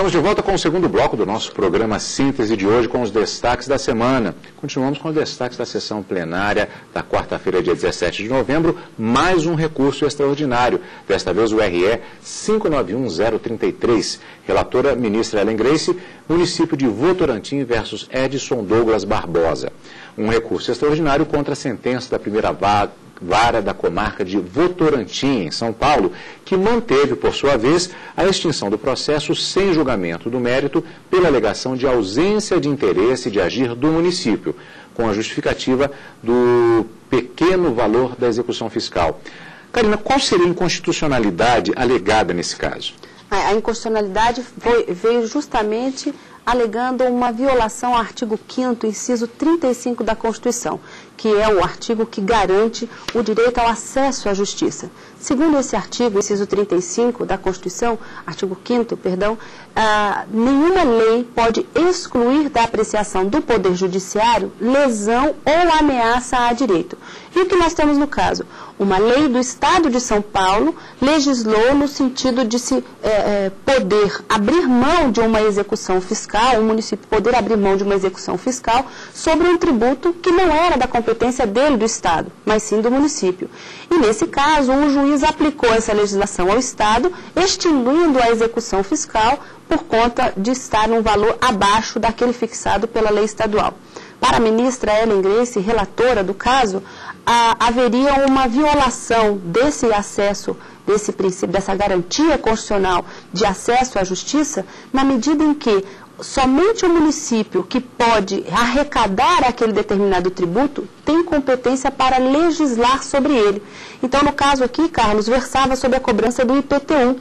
Estamos de volta com o segundo bloco do nosso programa Síntese de hoje, com os destaques da semana. Continuamos com os destaques da sessão plenária da quarta-feira, dia 17 de novembro, mais um recurso extraordinário, desta vez o RE 591033. Relatora, ministra Ellen Grace, município de Votorantim versus Edson Douglas Barbosa. Um recurso extraordinário contra a sentença da primeira vara da comarca de Votorantim, em São Paulo, que manteve, por sua vez, a extinção do processo sem julgamento do mérito pela alegação de ausência de interesse de agir do município, com a justificativa do pequeno valor da execução fiscal. Karina, qual seria a inconstitucionalidade alegada nesse caso? A inconstitucionalidade veio justamente alegando uma violação ao artigo 5º, inciso 35 da Constituição, que é o artigo que garante o direito ao acesso à justiça. Segundo esse artigo, inciso 35 da Constituição, artigo 5º, perdão, nenhuma lei pode excluir da apreciação do Poder Judiciário lesão ou ameaça a direito. E o que nós temos no caso? Uma lei do Estado de São Paulo legislou no sentido de se poder abrir mão de uma execução fiscal, o município poder abrir mão de uma execução fiscal sobre um tributo que não era da competência dele, do Estado, mas sim do município. E nesse caso, o juiz aplicou essa legislação ao Estado, extinguindo a execução fiscal por conta de estar num valor abaixo daquele fixado pela lei estadual. Para a ministra Ellen Grace, relatora do caso, haveria uma violação desse acesso, desse princípio, dessa garantia constitucional de acesso à justiça, na medida em que somente o município que pode arrecadar aquele determinado tributo tem competência para legislar sobre ele. Então, no caso aqui, Carlos, versava sobre a cobrança do IPTU.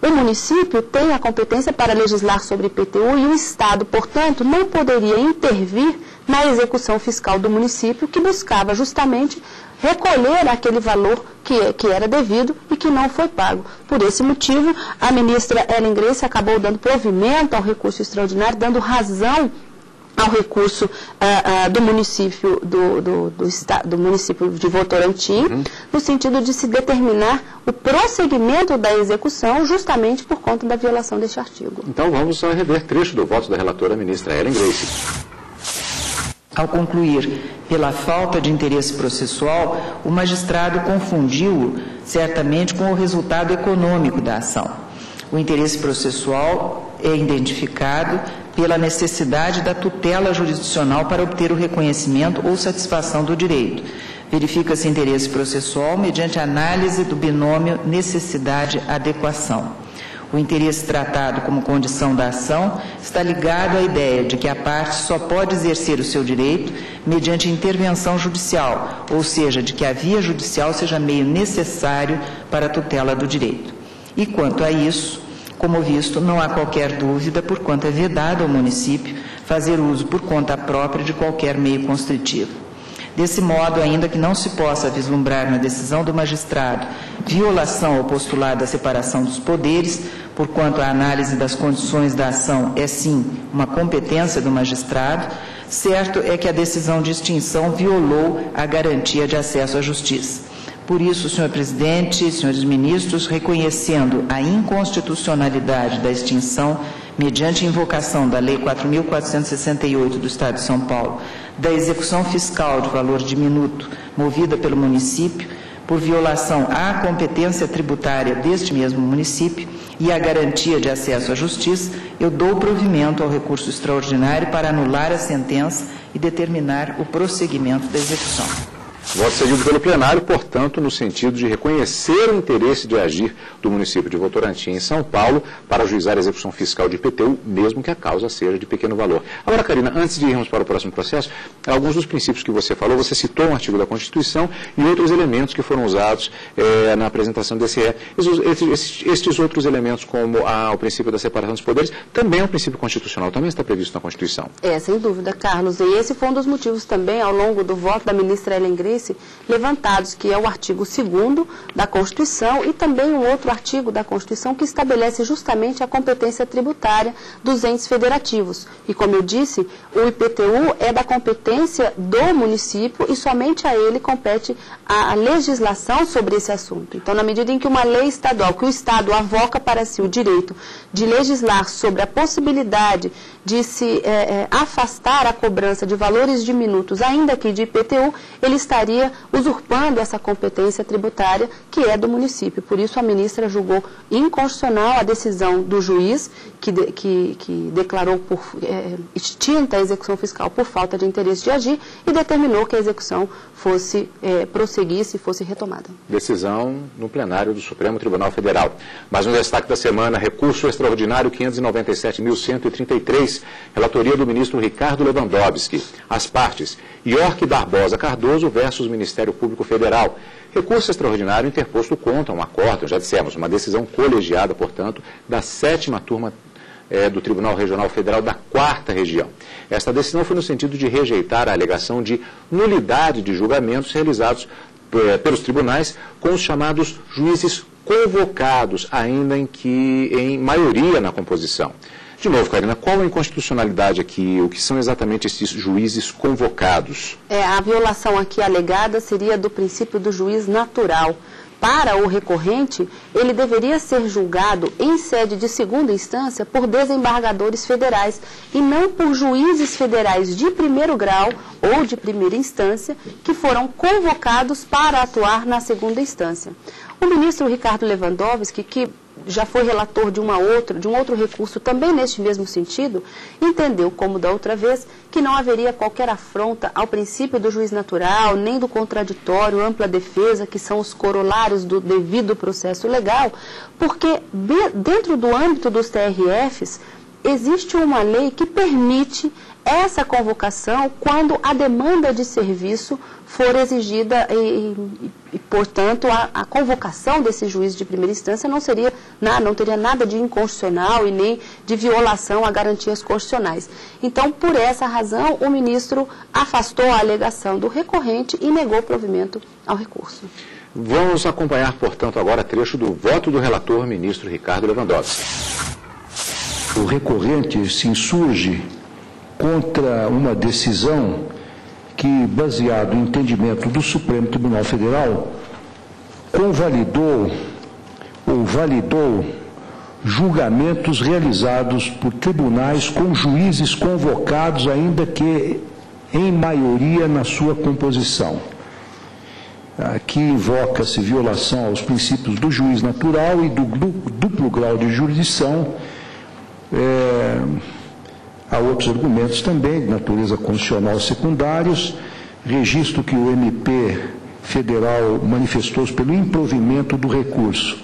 O município tem a competência para legislar sobre IPTU e o Estado, portanto, não poderia intervir na execução fiscal do município, que buscava justamente recolher aquele valor que era devido e que não foi pago. Por esse motivo, a ministra Ellen Grace acabou dando provimento ao recurso extraordinário, dando razão ao recurso do município do município de Votorantim, no sentido de se determinar o prosseguimento da execução justamente por conta da violação deste artigo. Então vamos rever trecho do voto da relatora ministra Ellen Grace. Ao concluir pela falta de interesse processual, o magistrado confundiu-o certamente com o resultado econômico da ação. O interesse processual é identificado pela necessidade da tutela jurisdicional para obter o reconhecimento ou satisfação do direito. Verifica-se interesse processual mediante análise do binômio necessidade-adequação. O interesse tratado como condição da ação está ligado à ideia de que a parte só pode exercer o seu direito mediante intervenção judicial, ou seja, de que a via judicial seja meio necessário para a tutela do direito. E quanto a isso, como visto, não há qualquer dúvida, porquanto é vedado ao município fazer uso por conta própria de qualquer meio constritivo. Desse modo, ainda que não se possa vislumbrar na decisão do magistrado violação ao postulado da separação dos poderes, porquanto a análise das condições da ação é, sim, uma competência do magistrado, certo é que a decisão de extinção violou a garantia de acesso à justiça. Por isso, senhor presidente, senhores ministros, reconhecendo a inconstitucionalidade da extinção mediante invocação da Lei 4.468 do Estado de São Paulo, da execução fiscal de valor diminuto movida pelo município, por violação à competência tributária deste mesmo município e à garantia de acesso à justiça, eu dou provimento ao recurso extraordinário para anular a sentença e determinar o prosseguimento da execução. Voto seguido pelo plenário, portanto, no sentido de reconhecer o interesse de agir do município de Votorantim, em São Paulo, para ajuizar a execução fiscal de IPTU, mesmo que a causa seja de pequeno valor. Agora, Karina, antes de irmos para o próximo processo, alguns dos princípios que você falou, você citou um artigo da Constituição e outros elementos que foram usados na apresentação desse RE. Estes outros elementos, como o princípio da separação dos poderes, também é um princípio constitucional, também está previsto na Constituição. Sem dúvida, Carlos. E esse foi um dos motivos também, ao longo do voto da ministra Ellen Grace, Grace levantados, que é o artigo 2º da Constituição e também um outro artigo da Constituição que estabelece justamente a competência tributária dos entes federativos. E, como eu disse, o IPTU é da competência do município e somente a ele compete a legislação sobre esse assunto. Então, na medida em que uma lei estadual, que o Estado avoca para si o direito de legislar sobre a possibilidade de se afastar a cobrança de valores diminutos, ainda que de IPTU, ele estaria usurpando essa competência tributária que é do município. Por isso, a ministra julgou inconstitucional a decisão do juiz que declarou por extinta a execução fiscal por falta de interesse de agir e determinou que a execução fosse prosseguisse e fosse retomada. Decisão no plenário do Supremo Tribunal Federal. Mais um destaque da semana, recurso extraordinário 597.133, relatoria do ministro Ricardo Lewandowski. As partes, York Barbosa Cardoso versus Ministério Público Federal. Recurso extraordinário interposto contra um acórdão, já dissemos, uma decisão colegiada, portanto, da 7ª turma do Tribunal Regional Federal da 4ª Região. Esta decisão foi no sentido de rejeitar a alegação de nulidade de julgamentos realizados pelos tribunais com os chamados juízes convocados, ainda em maioria na composição. De novo, Karina, qual a inconstitucionalidade aqui? O que são exatamente esses juízes convocados? A violação aqui alegada seria do princípio do juiz natural. Para o recorrente, ele deveria ser julgado em sede de 2ª instância por desembargadores federais e não por juízes federais de 1º grau ou de 1ª instância que foram convocados para atuar na 2ª instância. O ministro Ricardo Lewandowski, que já foi relator de um outro recurso também neste mesmo sentido, entendeu, como da outra vez, que não haveria qualquer afronta ao princípio do juiz natural, nem do contraditório, ampla defesa, que são os corolários do devido processo legal, porque dentro do âmbito dos TRFs existe uma lei que permite essa convocação quando a demanda de serviço for exigida e portanto, a convocação desse juiz de 1ª instância não teria nada de inconstitucional e nem de violação a garantias constitucionais. Então, por essa razão, o ministro afastou a alegação do recorrente e negou provimento ao recurso. Vamos acompanhar, portanto, agora trecho do voto do relator, ministro Ricardo Lewandowski. O recorrente se insurge contra uma decisão que, baseado no entendimento do Supremo Tribunal Federal, validou julgamentos realizados por tribunais com juízes convocados, ainda que em maioria na sua composição. Aqui invoca-se violação aos princípios do juiz natural e do duplo grau de jurisdição. Há outros argumentos também, de natureza constitucional secundários, registro que o MP federal manifestou-se pelo improvimento do recurso.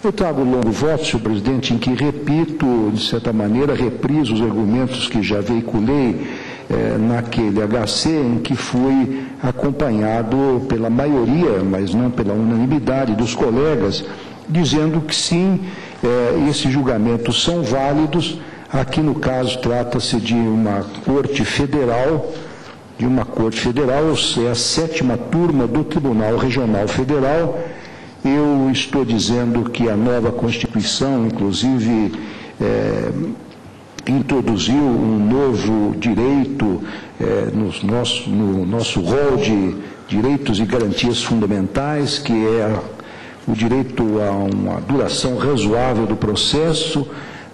Eu trago um longo voto, senhor presidente, em que repito, de certa maneira, repriso os argumentos que já veiculei naquele HC, em que fui acompanhado pela maioria, mas não pela unanimidade dos colegas, dizendo que sim, esses julgamentos são válidos. Aqui, no caso, trata-se de uma corte federal, é a 7ª turma do Tribunal Regional Federal. Eu estou dizendo que a nova Constituição, inclusive, introduziu um novo direito no nosso rol de direitos e garantias fundamentais, que é o direito a uma duração razoável do processo.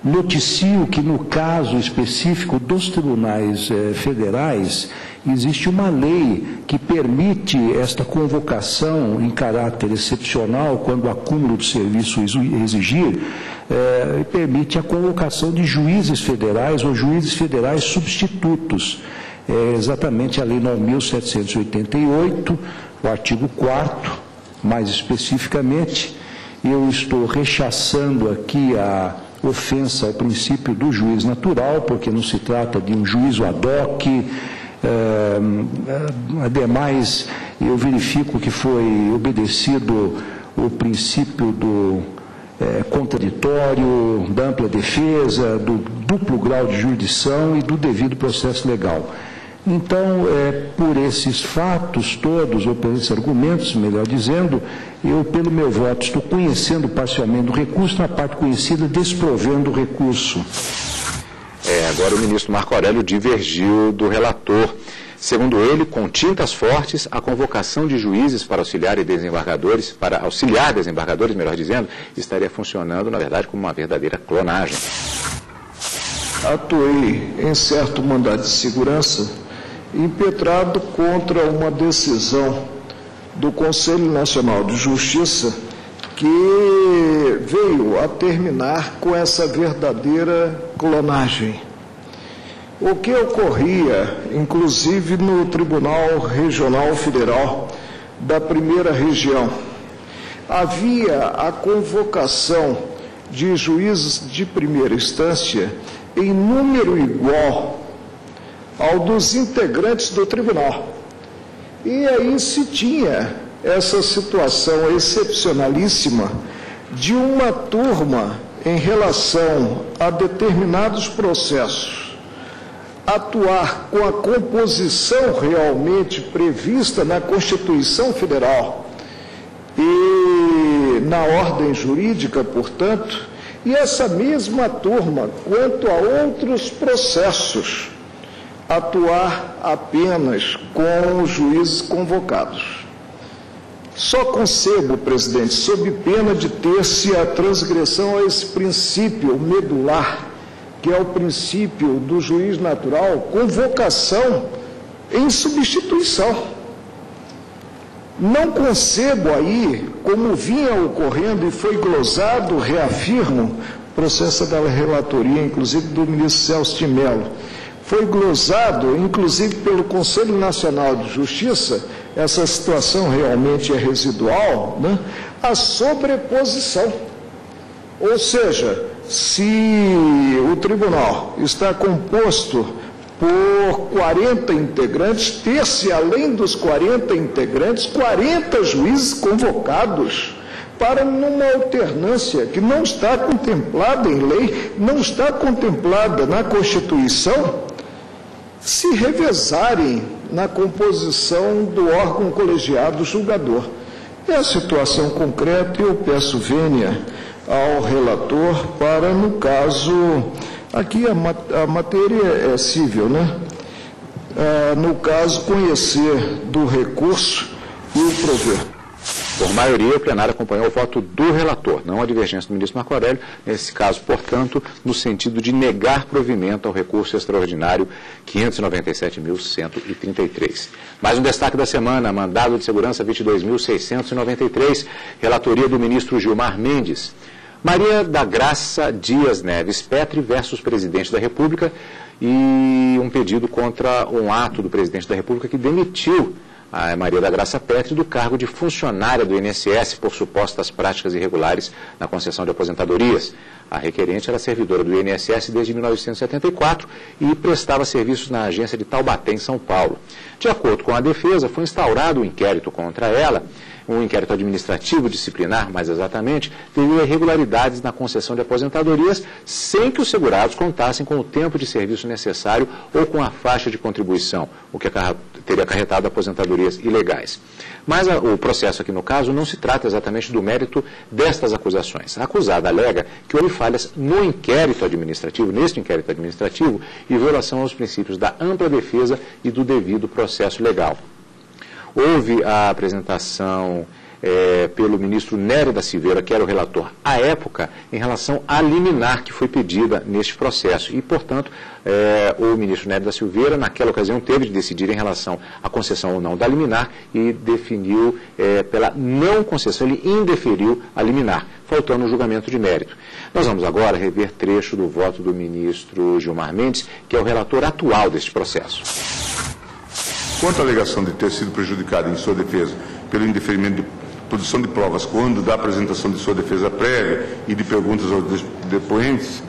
Noticio que, no caso específico dos tribunais federais, existe uma lei que permite esta convocação em caráter excepcional, quando o acúmulo de serviço exigir, permite a convocação de juízes federais ou juízes federais substitutos. Exatamente a Lei 9.788, o artigo 4º, mais especificamente. Eu estou rechaçando aqui a ofensa ao princípio do juiz natural, porque não se trata de um juízo ad hoc. Ademais, eu verifico que foi obedecido o princípio do contraditório, da ampla defesa, do duplo grau de jurisdição e do devido processo legal. Então, por esses fatos todos, ou por esses argumentos, melhor dizendo, eu, pelo meu voto, estou conhecendo parcialmente o recurso, na parte conhecida, desprovendo o recurso. Agora o ministro Marco Aurélio divergiu do relator. Segundo ele, com tintas fortes, a convocação de juízes para auxiliar desembargadores, melhor dizendo, estaria funcionando, na verdade, como uma verdadeira clonagem. Atuei em certo mandado de segurança impetrado contra uma decisão do Conselho Nacional de Justiça que veio a terminar com essa verdadeira clonagem. O que ocorria, inclusive, no Tribunal Regional Federal da Primeira Região, havia a convocação de juízes de primeira instância em número igual ao dos integrantes do tribunal. E aí se tinha essa situação excepcionalíssima de uma turma em relação a determinados processos atuar com a composição realmente prevista na Constituição Federal e na ordem jurídica, portanto, e essa mesma turma, quanto a outros processos, atuar apenas com os juízes convocados. Só concebo, presidente, sob pena de ter-se a transgressão a esse princípio medular, que é o princípio do juiz natural, convocação em substituição. Não concebo aí, como vinha ocorrendo e foi glosado, reafirmo, processo da relatoria, inclusive do ministro Celso de Mello, foi glosado, inclusive pelo Conselho Nacional de Justiça, essa situação realmente é residual, né? A sobreposição. Ou seja, se o tribunal está composto por 40 integrantes, ter-se, além dos 40 integrantes, 40 juízes convocados para numa alternância que não está contemplada em lei, não está contemplada na Constituição, se revezarem na composição do órgão colegiado julgador. É a situação concreta e eu peço vênia ao relator para, no caso, aqui a matéria é civil, né? No caso, conhecer do recurso e o prover. Por maioria, o plenário acompanhou o voto do relator, não a divergência do ministro Marco Aurélio, nesse caso, portanto, no sentido de negar provimento ao recurso extraordinário 597.133. Mais um destaque da semana, mandado de segurança 22.693, relatoria do ministro Gilmar Mendes. Maria da Graça Dias Neves Petri versus presidente da República e um pedido contra um ato do presidente da República que demitiu a Maria da Graça Petri do cargo de funcionária do INSS por supostas práticas irregulares na concessão de aposentadorias. A requerente era servidora do INSS desde 1974 e prestava serviços na agência de Taubaté, em São Paulo. De acordo com a defesa, foi instaurado um inquérito contra ela, um inquérito administrativo disciplinar, mais exatamente, devido a irregularidades na concessão de aposentadorias, sem que os segurados contassem com o tempo de serviço necessário ou com a faixa de contribuição, o que teria acarretado aposentadorias ilegais. Mas o processo aqui no caso não se trata exatamente do mérito destas acusações. A acusada alega que houve falhas no inquérito administrativo, neste inquérito administrativo, e violação aos princípios da ampla defesa e do devido processo legal. Houve a apresentação pelo ministro Nery da Silveira, que era o relator à época, em relação à liminar que foi pedida neste processo. E, portanto, o ministro Nery da Silveira, naquela ocasião, teve de decidir em relação à concessão ou não da liminar e definiu pela não concessão, ele indeferiu a liminar, faltando um julgamento de mérito. Nós vamos agora rever trecho do voto do ministro Gilmar Mendes, que é o relator atual deste processo. Quanto à alegação de ter sido prejudicado em sua defesa pelo indeferimento de produção de provas quando da apresentação de sua defesa prévia e de perguntas aos depoentes,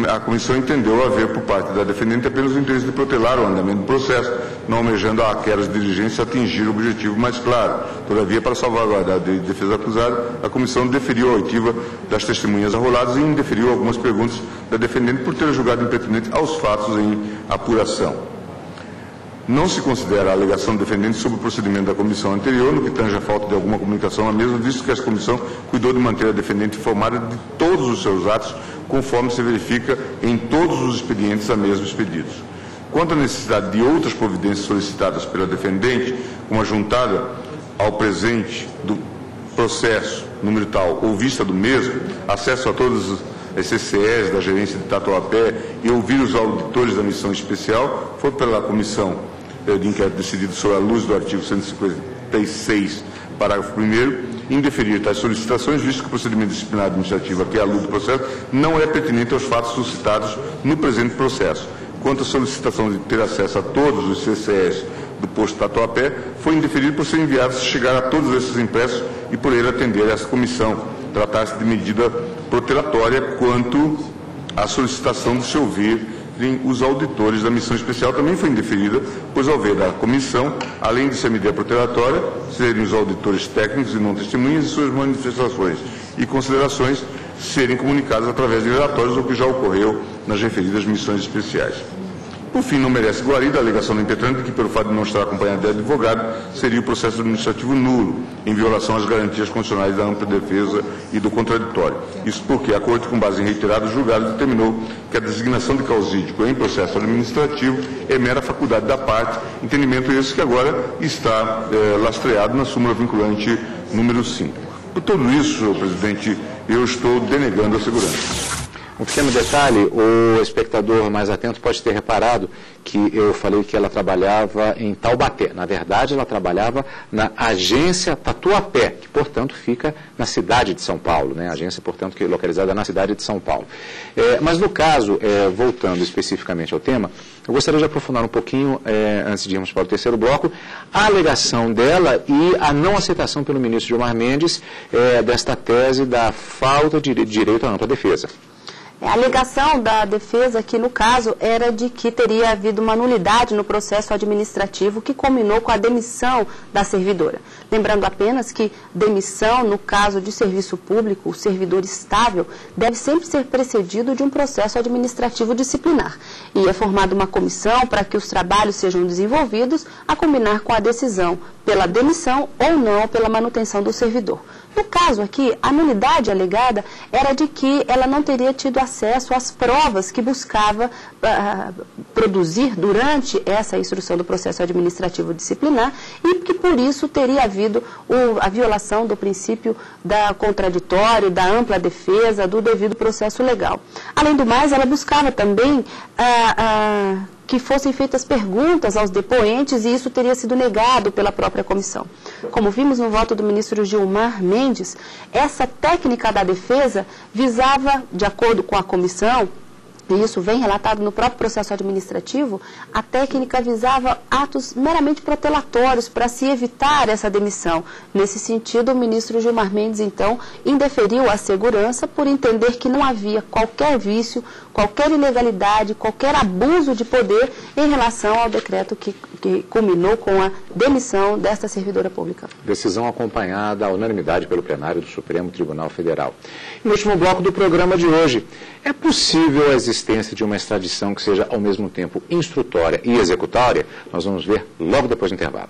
a comissão entendeu haver por parte da defendente apenas o interesse de protelar o andamento do processo, não almejando aquelas diligências atingir o objetivo mais claro. Todavia, para salvaguardar a defesa acusada, a comissão deferiu a oitiva das testemunhas arroladas e indeferiu algumas perguntas da defendente por ter julgado impertinente aos fatos em apuração. Não se considera a alegação do defendente sobre o procedimento da comissão anterior, no que tange a falta de alguma comunicação na mesma, visto que essa comissão cuidou de manter a defendente informada de todos os seus atos, conforme se verifica em todos os expedientes a mesmo expedidos. Quanto à necessidade de outras providências solicitadas pela defendente, como a juntada ao presente do processo, número tal, ou vista do mesmo, acesso a todas as CCEs da gerência de Tatuapé e ouvir os auditores da missão especial, foi pela comissão de inquérito decidido sobre a luz do artigo 156, parágrafo 1º, indeferir tais solicitações, visto que o procedimento disciplinar administrativo a que é a luz do processo não é pertinente aos fatos suscitados no presente processo. Quanto à solicitação de ter acesso a todos os CCEs do posto Tatuapé, foi indeferido por ser enviado se chegar a todos esses impressos e por ele atender a essa comissão. Tratar-se de medida protelatória quanto à solicitação de se ouvirem os auditores da missão especial também foi indeferida, pois ao ver da comissão, além de ser medida protelatória, serem os auditores técnicos e não testemunhas e suas manifestações e considerações serem comunicadas através de relatórios, o que já ocorreu nas referidas missões especiais. Por fim, não merece guarida a alegação do impetrante de que, pelo fato de não estar acompanhado de advogado, seria o processo administrativo nulo, em violação às garantias constitucionais da ampla defesa e do contraditório. Isso porque a Corte, com base em reiterados julgados, determinou que a designação de causídico em processo administrativo é mera faculdade da parte, entendimento esse que agora está lastreado na súmula vinculante número 5. Por tudo isso, senhor presidente, eu estou denegando a segurança. Um pequeno detalhe, o espectador mais atento pode ter reparado que eu falei que ela trabalhava em Taubaté. Na verdade, ela trabalhava na agência Tatuapé, que, portanto, fica na cidade de São Paulo, né? A agência, portanto, que é localizada na cidade de São Paulo. Mas, no caso, voltando especificamente ao tema, eu gostaria de aprofundar um pouquinho, antes de irmos para o terceiro bloco, a alegação dela e a não aceitação pelo ministro Gilmar Mendes desta tese da falta de direito à ampla defesa. A alegação da defesa, que no caso era de que teria havido uma nulidade no processo administrativo que culminou com a demissão da servidora. Lembrando apenas que demissão, no caso de serviço público, o servidor estável, deve sempre ser precedido de um processo administrativo disciplinar. E é formada uma comissão para que os trabalhos sejam desenvolvidos, a combinar com a decisão pela demissão ou não pela manutenção do servidor. No caso aqui, a nulidade alegada era de que ela não teria tido acesso às provas que buscava produzir durante essa instrução do processo administrativo disciplinar e que, por isso, teria havido a violação do princípio da contraditório, da ampla defesa, do devido processo legal. Além do mais, ela buscava também que fossem feitas perguntas aos depoentes e isso teria sido negado pela própria comissão. Como vimos no voto do ministro Gilmar Mendes, essa técnica da defesa visava, de acordo com a comissão, e isso vem relatado no próprio processo administrativo, a técnica visava atos meramente protelatórios para se evitar essa demissão. Nesse sentido, o ministro Gilmar Mendes, então, indeferiu a segurança por entender que não havia qualquer vício, qualquer ilegalidade, qualquer abuso de poder em relação ao decreto que culminou com a demissão desta servidora pública. Decisão acompanhada à unanimidade pelo plenário do Supremo Tribunal Federal. E no último bloco do programa de hoje, é possível a existência de uma extradição que seja ao mesmo tempo instrutória e executória? Nós vamos ver logo depois do intervalo.